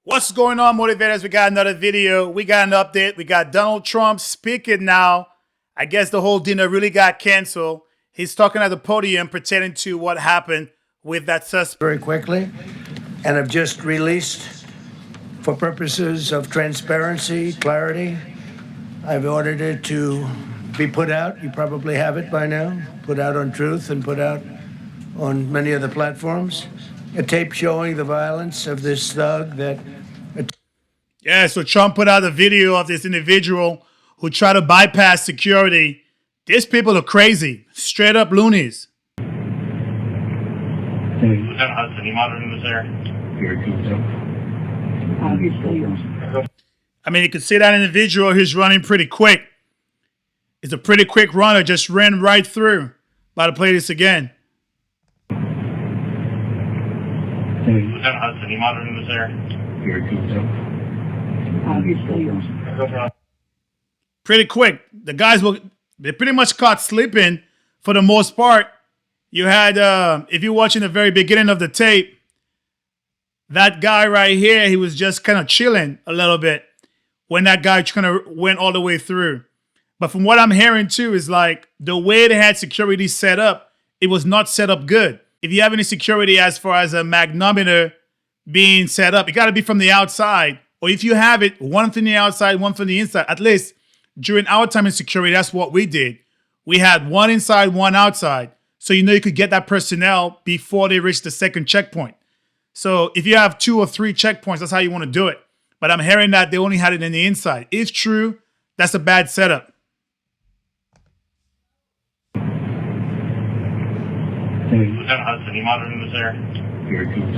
What's going on, motivators? We got another video. We got an update. We got Donald Trump speaking now. I guess the whole dinner really got canceled. He's talking at the podium pertaining to what happened with that suspect. Very quickly, and have just released, for purposes of transparency, clarity, I've ordered it to be put out. You probably have it by now. Put out on Truth and put out on many other platforms. A tape showing the violence of this thug that... Yeah, so Trump put out a video of this individual who tried to bypass security. These people are crazy. Straight up loonies. Lieutenant Hudson, you monitoring this area? Very good, I mean, you can see that individual who's running pretty quick. It's a pretty quick runner, just ran right through. About to play this again. Lieutenant Hudson, you monitoring this area? Very good, Pretty quick. The guys they pretty much caught sleeping for the most part. You had, if you're watching the very beginning of the tape, that guy right here, he was just kind of chilling a little bit when that guy kind of went all the way through. But from what I'm hearing too, is like the way they had security set up, it was not set up good. If you have any security as far as a magnometer being set up, it got to be from the outside. Or if you have it, one from the outside, one from the inside. At least during our time in security, that's what we did. We had one inside, one outside. So you know you could get that personnel before they reach the second checkpoint. So if you have 2 or 3 checkpoints, that's how you want to do it. But I'm hearing that they only had it in the inside. If true, that's a bad setup. Lieutenant Hudson, you monitoring this area? Very good,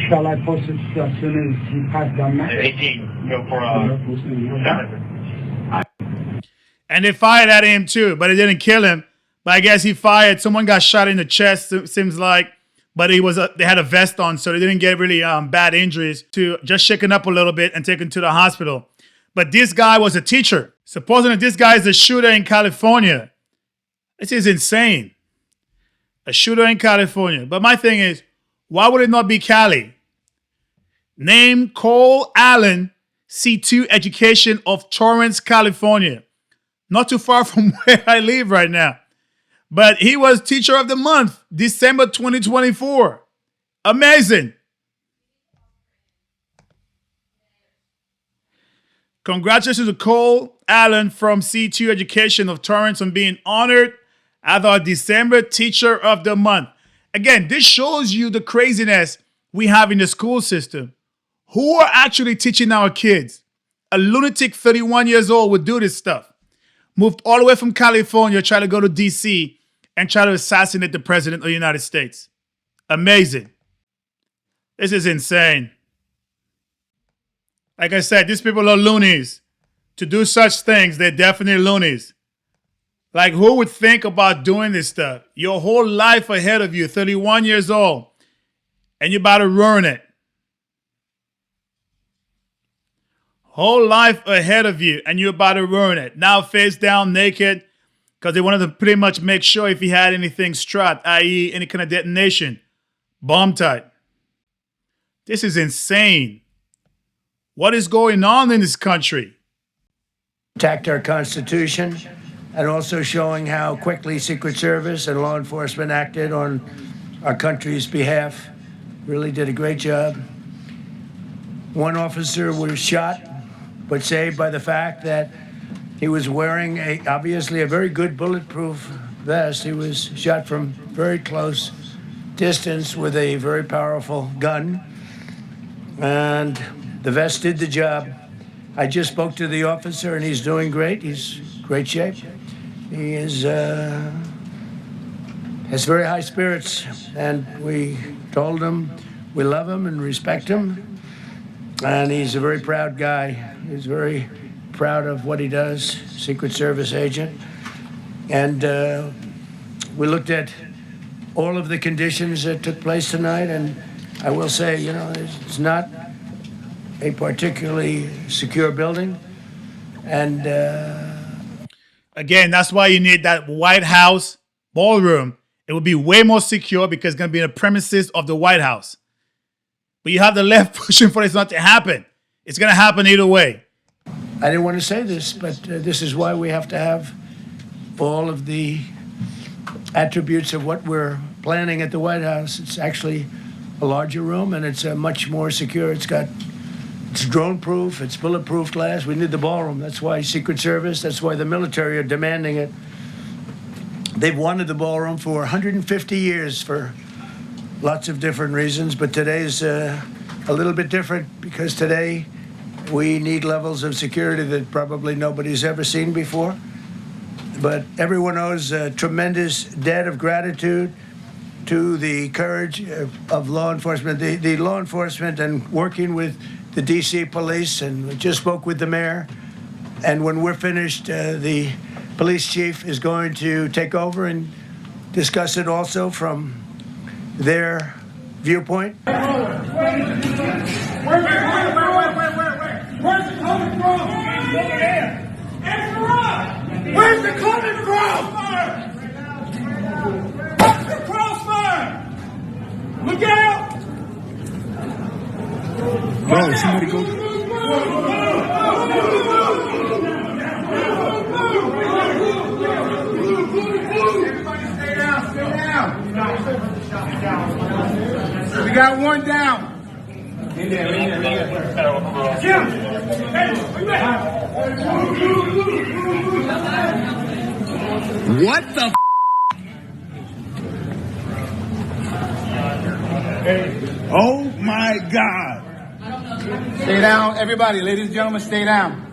Shall I post it as soon as he passed down that? 18, go for And they fired at him too, but it didn't kill him. But I guess he fired. Someone got shot in the chest, it seems like. But they had a vest on, so they didn't get really bad injuries. To just shaken up a little bit and taken to the hospital. But this guy was a teacher. Supposedly this guy is a shooter in California. This is insane. A shooter in California. But my thing is, why would it not be Cali? Name Cole Allen, C2 Education of Torrance, California. Not too far from where I live right now. But he was Teacher of the Month, December 2024. Amazing. Congratulations to Cole Allen from C2 Education of Torrance on being honored as our December Teacher of the Month. Again, this shows you the craziness we have in the school system. Who are actually teaching our kids? A lunatic 31 years old would do this stuff. Moved all the way from California, try to go to DC and try to assassinate the President of the United States. Amazing. This is insane. Like I said, these people are loonies. To do such things, they're definitely loonies. Like, who would think about doing this stuff? Your whole life ahead of you, 31 years old, and you're about to ruin it. Whole life ahead of you, and you're about to ruin it. Now face down naked, because they wanted to pretty much make sure if he had anything strapped, i.e. any kind of detonation, bomb type. This is insane. What is going on in this country? Attacked our Constitution, and also showing how quickly Secret Service and law enforcement acted on our country's behalf. Really did a great job. One officer was shot, but saved by the fact that he was wearing obviously a very good bulletproof vest. He was shot from very close distance with a very powerful gun, and the vest did the job. I just spoke to the officer, and he's doing great. He's in great shape. He has very high spirits, and we told him we love him and respect him, and he's a very proud guy. He's very proud of what he does, Secret Service agent. And we looked at all of the conditions that took place tonight, and I will say, you know, it's not a particularly secure building. And again, that's why you need that White House ballroom, it would be way more secure because it's going to be in the premises of the White House. But you have the left pushing for this not to happen. It's going to happen either way. I didn't want to say this, but this is why we have to have all of the attributes of what we're planning at the White House. It's actually a larger room, and it's much more secure. It's drone-proof, it's bulletproof glass. We need the ballroom. That's why Secret Service, that's why the military are demanding it. They've wanted the ballroom for 150 years for lots of different reasons, but today's a little bit different because today we need levels of security that probably nobody's ever seen before. But everyone owes a tremendous debt of gratitude to the courage of law enforcement, the law enforcement, and working with the D.C. police. And we just spoke with the mayor. And when we're finished, the police chief is going to take over and discuss it also from their viewpoint. Where's it coming from? Over there. Where's it coming from? What's the crossfire? Look out! Bro, somebody go. Everybody stay down, stay down. We got one down. Jim! Hey, we back. What the Oh my God. Stay down, everybody. Ladies and gentlemen, stay down.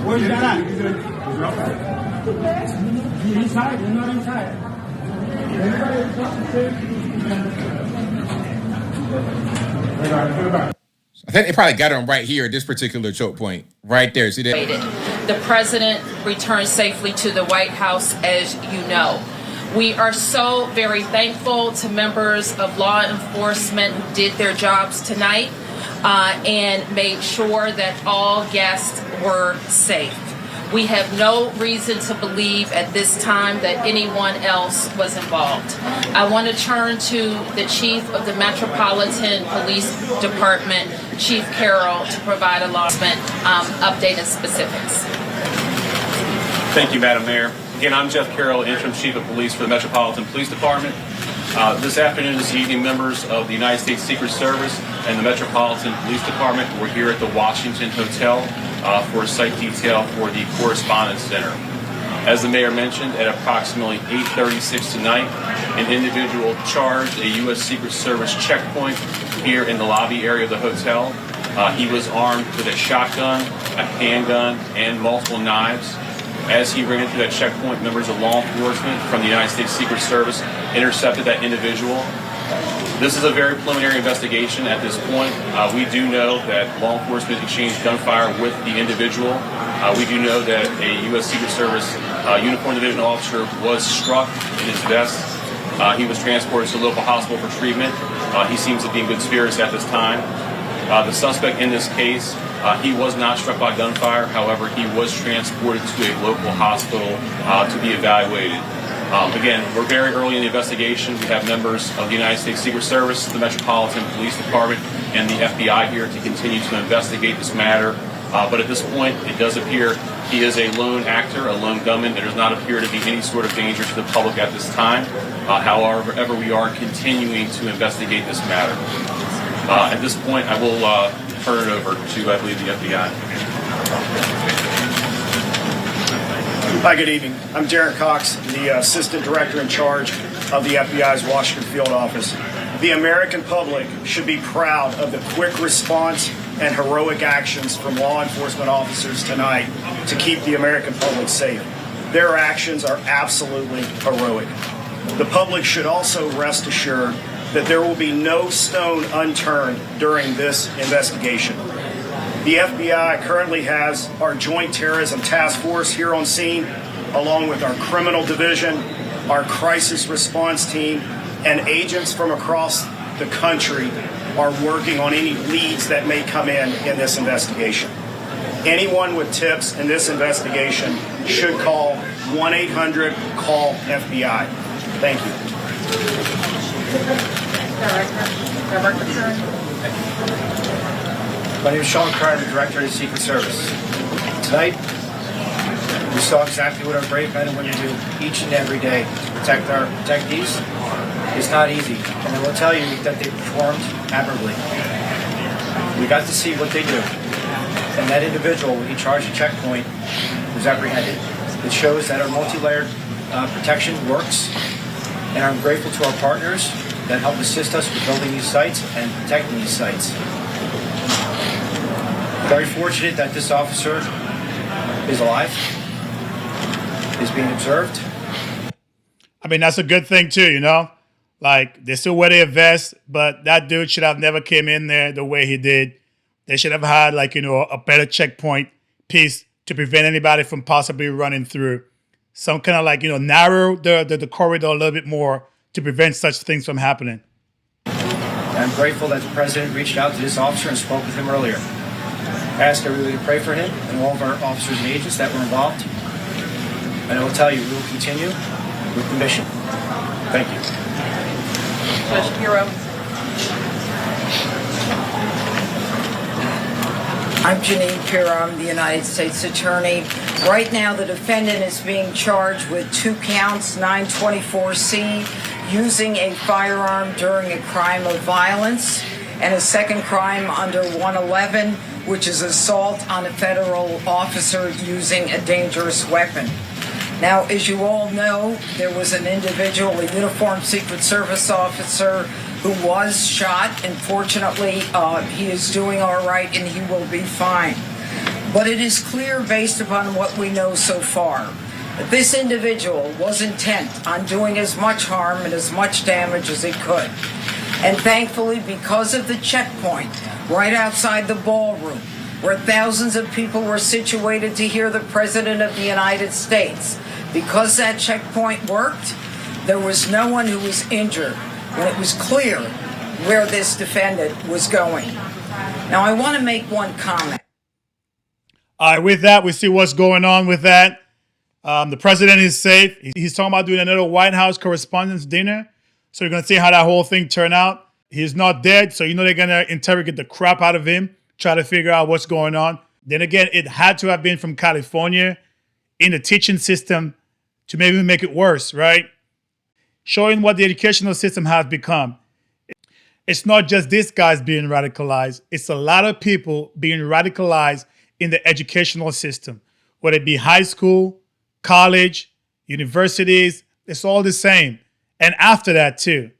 Where's that at? He's inside. He's not inside. I think they probably got him right here at this particular choke point. Right there. See that? The president returned safely to the White House, as you know. We are so very thankful to members of law enforcement who did their jobs tonight and made sure that all guests were safe. We have no reason to believe at this time that anyone else was involved. I want to turn to the Chief of the Metropolitan Police Department, Chief Carroll, to provide a law enforcement update and specifics. Thank you, Madam Mayor. Again, I'm Jeff Carroll, Interim Chief of Police for the Metropolitan Police Department. This afternoon, this evening, members of the United States Secret Service and the Metropolitan Police Department were here at the Washington Hotel for a site detail for the Correspondence Center. As the mayor mentioned, at approximately 8:36 tonight, an individual charged a U.S. Secret Service checkpoint here in the lobby area of the hotel. He was armed with a shotgun, a handgun, and multiple knives. As he ran into that checkpoint, members of law enforcement from the United States Secret Service intercepted that individual. This is a very preliminary investigation at this point. We do know that law enforcement exchanged gunfire with the individual. We do know that a U.S. Secret Service uniformed division officer was struck in his vest. He was transported to a local hospital for treatment. He seems to be in good spirits at this time. The suspect in this case, he was not struck by gunfire. However, he was transported to a local hospital to be evaluated. Again, we're very early in the investigation. We have members of the United States Secret Service, the Metropolitan Police Department, and the FBI here to continue to investigate this matter. But at this point, it does appear he is a lone actor, a lone gunman. There does not appear to be any sort of danger to the public at this time. However, we are continuing to investigate this matter. At this point, I will turn it over to, I believe, the FBI. Hi, good evening. I'm Derek Cox, the Assistant Director in charge of the FBI's Washington Field Office. The American public should be proud of the quick response and heroic actions from law enforcement officers tonight to keep the American public safe. Their actions are absolutely heroic. The public should also rest assured that there will be no stone unturned during this investigation. The FBI currently has our Joint Terrorism Task Force here on scene, along with our Criminal Division, our Crisis Response Team, and agents from across the country are working on any leads that may come in this investigation. Anyone with tips in this investigation should call 1-800-CALL-FBI. Thank you. My name is Sean Carter, Director of the Secret Service. Tonight, we saw exactly what our brave men and women do each and every day to protect our protectees. It's not easy, and I will tell you that they performed admirably. We got to see what they do, and that individual, when he charged a checkpoint, was apprehended. It shows that our multi-layered protection works, and I'm grateful to our partners that help assist us with building these sites and protecting these sites. Very fortunate that this officer is alive, is being observed. I mean, that's a good thing too, you know? Like, they still wear their vest, but that dude should have never came in there the way he did. They should have had, like, you know, a better checkpoint piece to prevent anybody from possibly running through. Some kind of, like, you know, narrow the corridor a little bit more to prevent such things from happening. I'm grateful that the President reached out to this officer and spoke with him earlier. I ask everybody to pray for him and all of our officers and agents that were involved. And I will tell you, we will continue with the mission. Thank you. Judge Hero. I'm Janine Pirro. I'm the United States Attorney. Right now, the defendant is being charged with 2 counts, 924C, using a firearm during a crime of violence, and a second crime under 111, which is assault on a federal officer using a dangerous weapon. Now, as you all know, there was an individual, a uniformed Secret Service officer, who was shot, and fortunately, he is doing all right and he will be fine. But it is clear, based upon what we know so far, that this individual was intent on doing as much harm and as much damage as he could. And thankfully, because of the checkpoint right outside the ballroom, where thousands of people were situated to hear the President of the United States, because that checkpoint worked, there was no one who was injured when it was clear where this defendant was going. Now, I want to make one comment. All right, with that, we see what's going on with that. The president is safe. He's talking about doing another White House Correspondence dinner. So you're going to see how that whole thing turned out. He's not dead, so you know they're going to interrogate the crap out of him, try to figure out what's going on. Then again, it had to have been from California in the teaching system to maybe make it worse, right? Showing what the educational system has become. It's not just this guy's being radicalized. It's a lot of people being radicalized in the educational system, whether it be high school, college, universities, it's all the same. And after that too.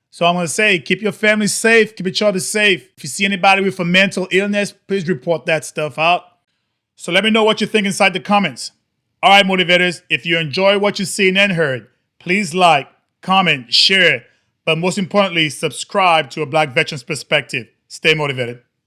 So I'm going to say, keep your family safe, keep each other safe. If you see anybody with a mental illness, please report that stuff out. So let me know what you think inside the comments. All right, motivators, if you enjoy what you've seen and heard, please like, comment, share, but most importantly, subscribe to A Black Veteran's Perspective. Stay motivated.